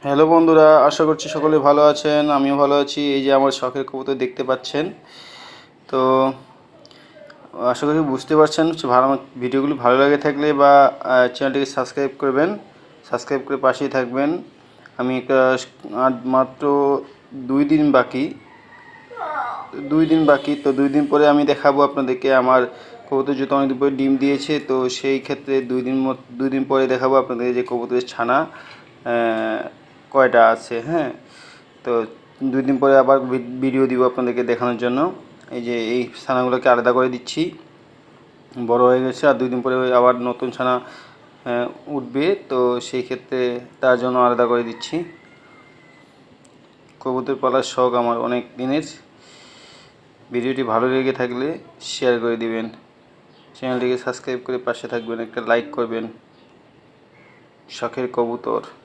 Hello বন্ধুরা, আশা করছি সকলে ভালো আছেন। আমিও ভালো আছি। এই যে আমার শখের কবুতর দেখতে পাচ্ছেন। তো আশা করি বুঝতে পারছেন। ভালো ভিডিওগুলো ভালো লাগে থাকলে বা চ্যানেলটিকে সাবস্ক্রাইব করবেন, সাবস্ক্রাইব করে পাশেই থাকবেন। আমি মাত্র 2 দিন বাকি তো 2 দিন পরে আমি দেখাবো আপনাদেরকে আমার কবুতর যেহেতু অনেকদিন পরে ডিম দিয়েছে, তো সেই ক্ষেত্রে 2 দিন পরে দেখাবো আপনাদের যে কবুতরের ছানা কয়টা আছে। হ্যাঁ, তো 2 দিন পরে আবার ভিডিও দিব আপনাদেরকে দেখানোর জন্য। এই যে এই ছানাগুলোকে আলাদা করে দিচ্ছি, বড় হয়ে গেছে। আর 2 দিন পরে আবার নতুন ছানা উঠবে, তো সেই ক্ষেত্রে তার জন্য আলাদা করে দিচ্ছি। কবুতর পালার শখ আমার অনেক দিনের। ভিডিওটি ভালো লেগে থাকলে শেয়ার করে দিবেন, চ্যানেলটিকে সাবস্ক্রাইব করে পাশে থাকবেন, একটা লাইক করবেন। শখের কবুতর।